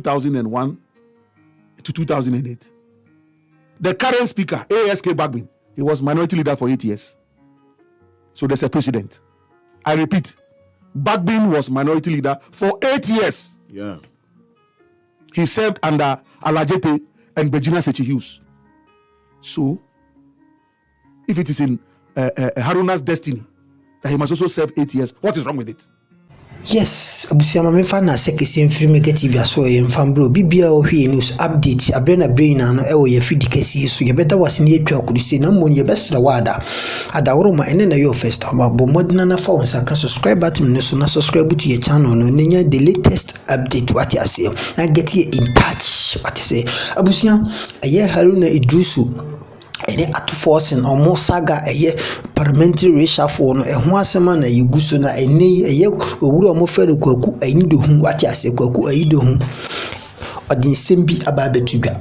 2001 to 2008. The current speaker, ASK Bagbin, he was minority leader for 8 years. So there's a precedent. I repeat, Bagbin was minority leader for 8 years. Yeah. He served under Alajete and Bejina Sechi Hughes. So, if it is in Haruna's destiny that he must also serve 8 years, what is wrong with it? Yes, abusiama me fa na sekese mfiri negative aso ye mfambro bibia o hwe news update abrena brain na no e wo ye fidi kesi so ye beta wase ne atwa kurisi na mo ye besra wada adaworo ma ene na yo first ama bo modina na fa wonsa ka subscribe button no so na subscribe to your channel no nya the latest update what you say na get here in touch what you say abusia aye Haruna Idrisu ene atforcing almost saga eye parliamentary reshuffle no ehun asema na yiguso na ene eye owuru omofere Koku Anyidoho wati ase Koku Anyidoho odin sembi ababetuga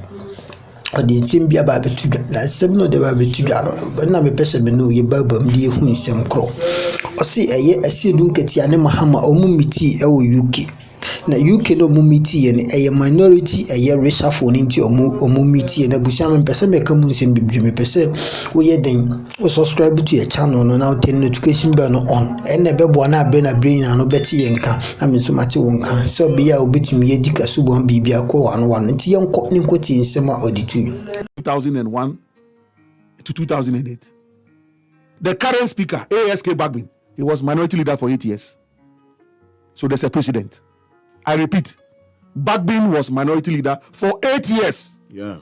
na semno de ababetuga no na me pese me no ye babam de ehun nsem kro osi eye Asiedu Nketia and Mahama omumiti ewo UK na UK no mumiti ye ne minority reshuffle nti omumiti na busiam mpese meka mu nsem bibdweme pese wo ye den wo subscribe to your channel no now turn notification bell no on ene bebo na abe na brain na no beti ye nka amenso mate wonka so be ya obetimi ye dika subon bibia ko wano nti ye nko ni nkoti nsem a auditu 2001 to 2008. The current speaker, ASK Bagbin, he was minority leader for 8 years. So there's a precedent. I repeat, Bagbin was minority leader for 8 years. Yeah.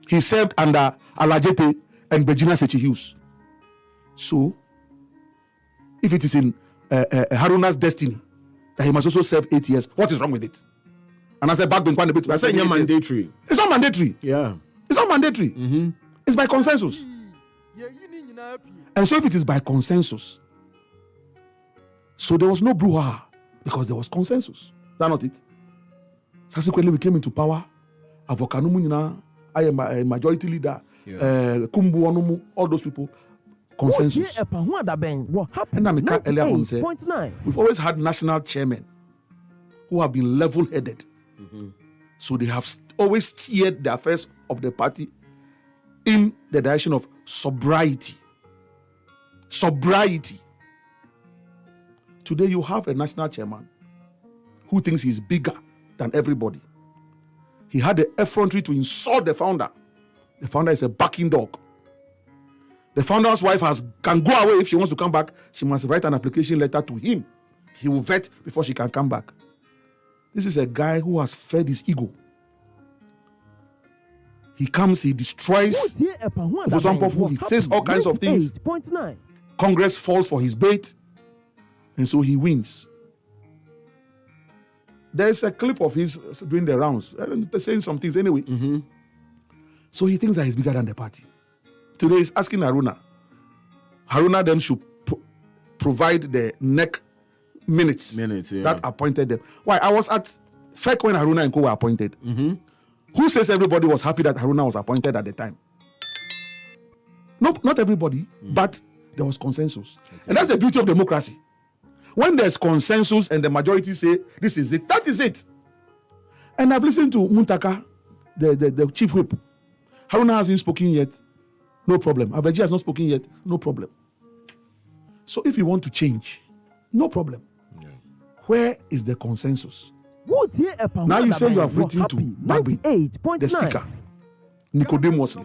He served under Alajete and Bejina Sechi Hughes. So, if it is in Haruna's destiny that he must also serve 8 years, what is wrong with it? And I said, Bagbin, I said, it's mandatory. It's not mandatory. Yeah. It's not mandatory. Mm-hmm. It's by consensus. And so if it is by consensus, so there was no brouhaha because there was consensus. Is that not it? Subsequently, we came into power. Avokanu Munina, I am a majority leader. Kumbu Onumu, all those people. Consensus. And I earlier on said, we've always had national chairmen who have been level-headed. Mm-hmm. So they have always steered the affairs of the party in the direction of sobriety. Sobriety. Today you have a national chairman who thinks he's bigger than everybody. He had the effrontery to insult the founder. The founder is a barking dog. The founder's wife can go away. If she wants to come back, she must write an application letter to him. He will vet before she can come back. This is a guy who has fed his ego. He comes, he destroys. For example, he says all kinds of things. Congress falls for his bait, and so he wins. There's a clip of his doing the rounds, saying some things anyway. Mm-hmm. So he thinks that he's bigger than the party. Today he's asking Haruna. Haruna then should provide the neck minutes that appointed them. Why? I was at FEC when Haruna and Co were appointed. Mm-hmm. Who says everybody was happy that Haruna was appointed at the time? No, not everybody, but there was consensus. Okay. And that's the beauty of democracy. When there's consensus and the majority say, this is it, that is it. And I've listened to Muntaka, the chief whip. Haruna hasn't spoken yet, no problem. Abeji has not spoken yet, no problem. So if you want to change, no problem. Yeah. Where is the consensus? Now you say you have written to Bagbin, the speaker, Nicodemus.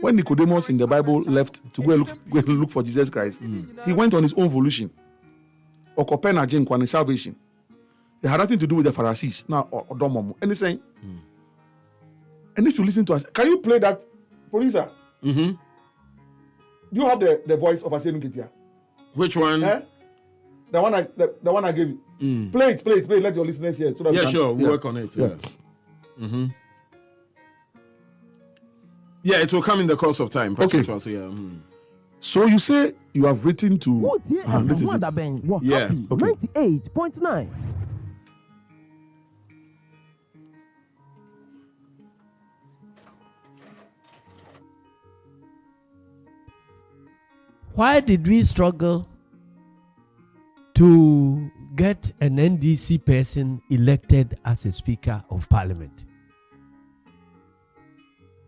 When Nicodemus in the Bible left to go and look for Jesus Christ, he went on his own volition. Salvation. It had nothing to do with the Pharisees. Now, and he's saying, and if you listen to us, can you play that, producer? Mm-hmm. Do you have the voice of Asiedu Nketia? Which one? The one I gave you. Play it. Let your listeners hear it. So that we'll work on it. Yeah. Mm-hmm. Yeah, it will come in the course of time. Okay. So you say you have written to... this is it. Yeah. Okay. 98.9. Why did we struggle to get an NDC person elected as a Speaker of Parliament.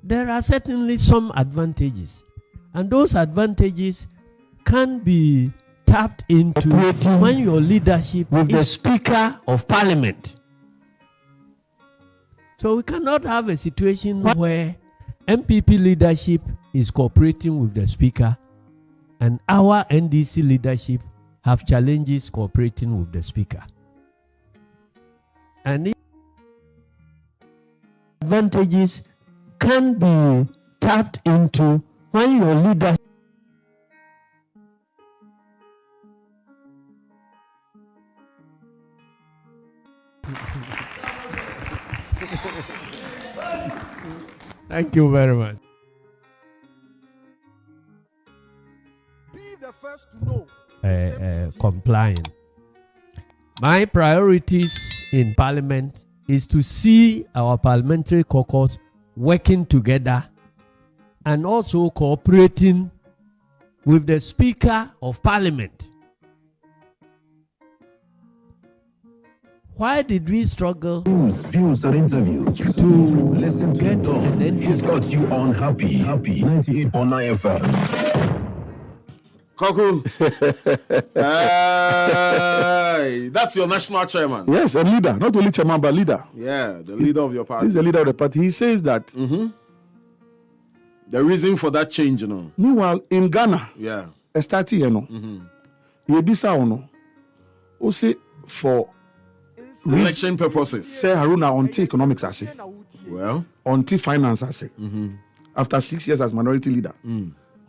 There are certainly some advantages, and those advantages can be tapped into when your leadership is the Speaker of Parliament. So we cannot have a situation where MPP leadership is cooperating with the Speaker and our NDC leadership have challenges cooperating with the Speaker. And advantages can be tapped into when your leadership Thank you very much. Be the first to know. Complying. My priorities in Parliament is to see our parliamentary caucus working together and also cooperating with the Speaker of Parliament. Why did we struggle views or interviews to listen to get Dawn? an He's got you on happy 98.9 FM. Koku. Hey, that's your national chairman. Yes, a leader, not only chairman but leader. Yeah, the leader of your party. He's the leader of the party. He says that. The reason for that change, you know. Meanwhile, in Ghana, Yeah. Estati, you know, Yebisa, you know, who say for Election purposes. say Haruna on economics, I say, Well, on finance, I say, after 6 years as minority leader,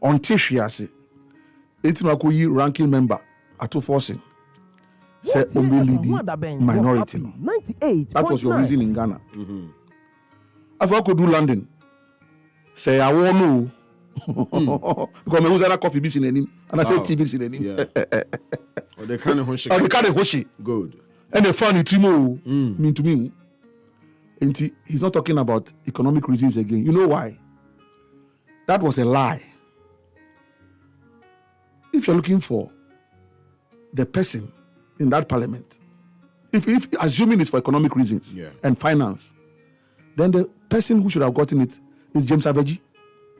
on she, I say, 18 ranking member at 2 forcing. Say only leading minority. No. 98. That was your reason in Ghana. If I could do London, say I won't know. Because me was a coffee business in him, and I said TV business in him. yeah. Or they kind of hoshi. And the kind of hoshi, Good. and they found it Trimo mean to me. And he's not talking about economic reasons again. You know why? That was a lie. If you're looking for the person in that parliament, if assuming it's for economic reasons and finance, then the person who should have gotten it is James Abeji,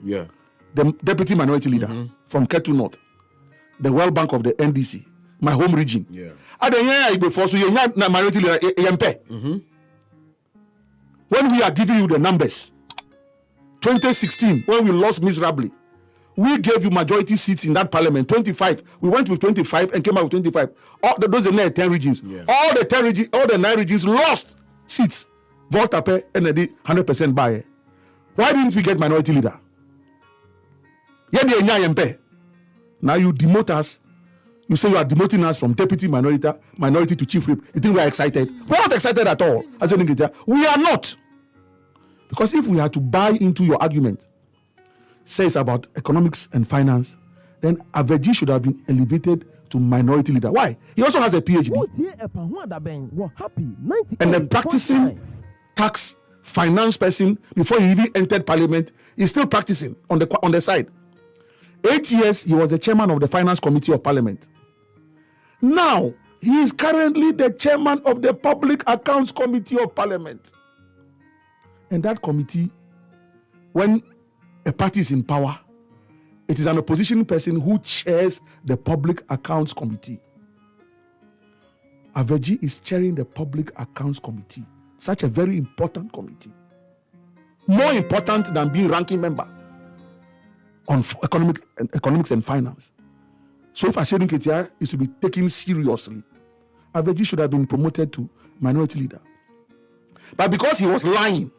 Yeah. the deputy minority leader from Ketu North, the World Bank of the NDC, my home region. Yeah. And then before so you're not minority leader. When we are giving you the numbers, 2016, when we lost miserably, we gave you majority seats in that parliament, 25. We went with 25 and came out with 25. Those are 10 regions. Yeah. All the 10 regions, all the 9 regions lost seats. Voltape and they did 100% buy. Why didn't we get minority leader? Now you demote us. You say you are demoting us from deputy minority to chief whip. You think we are excited? We are not excited at all. Asiedu Nketia. We are not. Because if we had to buy into your argument, says about economics and finance, then Aveji should have been elevated to minority leader. Why? He also has a PhD. And a practicing tax finance person before he even entered parliament. He's still practicing on the side. 8 years, he was the chairman of the finance committee of parliament. Now, he is currently the chairman of the public accounts committee of parliament. And that committee, when a party is in power, it is an opposition person who chairs the public accounts committee. Aveji is chairing the public accounts committee, such a very important committee, more important than being ranking member on economics and finance. So if Asiedu Nketia is to be taken seriously, Aveji should have been promoted to minority leader. But because he was lying,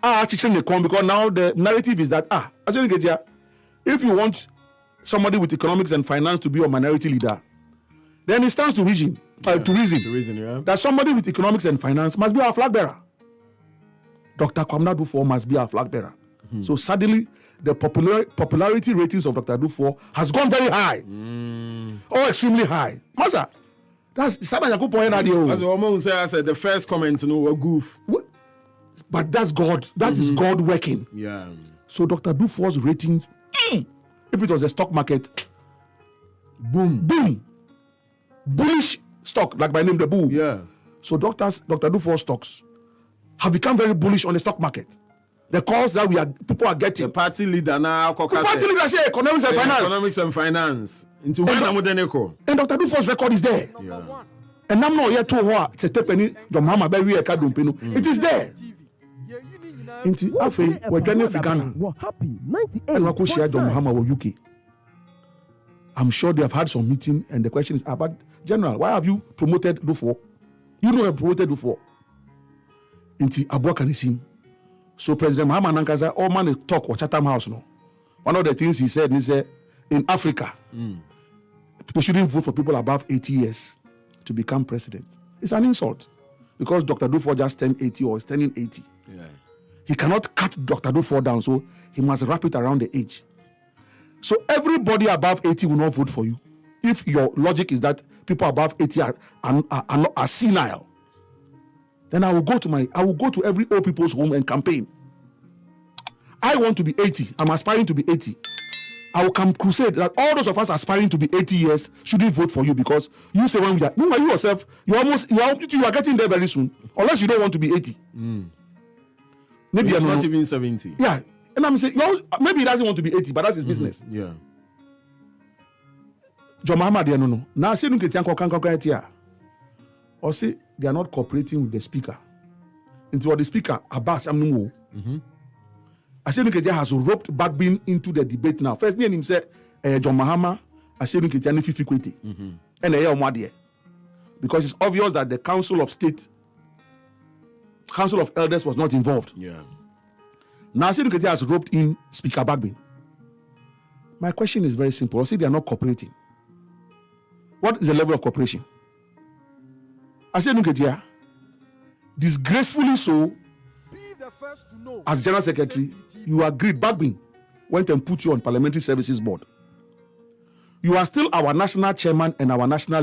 because now the narrative is that Asiedu Nketia, if you want somebody with economics and finance to be your minority leader, then it stands to reason, that somebody with economics and finance must be our flag bearer. Dr. Kwamna Dufo must be our flag bearer. So suddenly, the popularity ratings of Dr. Dufo has gone very high, or extremely high. Masa, that's something I could point out. As the woman say, I said the first comment, a goof. But that's God. That is God working. Yeah. So Dr. Dufour's ratings, if it was a stock market, boom, bullish stock, like by name the bull. Yeah. So Dr. Dufour stocks have become very bullish on the stock market. The calls that people are getting. The party leader now. The party leader say economics and finance. Economics and finance. Into when I'm and Dr. Dufour's record is there. Yeah. And I'm not yet to her to take any John Mahama very It is there. Inti afe we're joining Ghana. And we share John Mahama or UK. I'm sure they have had some meeting, and the question is about General, why have you promoted Dufour? You know you have promoted Dufour. Inti Abua Kanisim. So President Mahama Nankaza, all man talk or Chatham House no. One of the things he said in Africa, they shouldn't vote for people above 80 years to become president. It's an insult because Dr. Dufour just turned 80 or is turning 80. Yeah. He cannot cut Dr. Dufour down, so he must wrap it around the age. So everybody above 80 will not vote for you. If your logic is that people above 80 are senile, then I will go to every old people's home and campaign. I want to be 80. I'm aspiring to be 80. I will come crusade that all those of us aspiring to be 80 years shouldn't vote for you because you say when we are. No, you yourself, you are getting there very soon. Unless you don't want to be 80. Maybe you're not even 70. Yeah. And I'm saying, maybe he doesn't want to be 80, but that's his business. Yeah. John Mahama, no. Now, Asiedu Nketia or say they are not cooperating with the speaker. Into the speaker, Abbas Amnumu. Asiedu Nketia has roped Bagbin into the debate now. First name him said, John Mahama, Asiedu Nketia ni Fifi Kwete. And because it's obvious that the Council of Elders was not involved. Yeah. Now Asiedu Nketia has roped in Speaker Bagbin. My question is very simple. I say they are not cooperating. What is the level of cooperation? Asiedu Nketia, disgracefully so, as General Secretary, you agreed. Bagbin went and put you on Parliamentary Services Board. You are still our national chairman and our national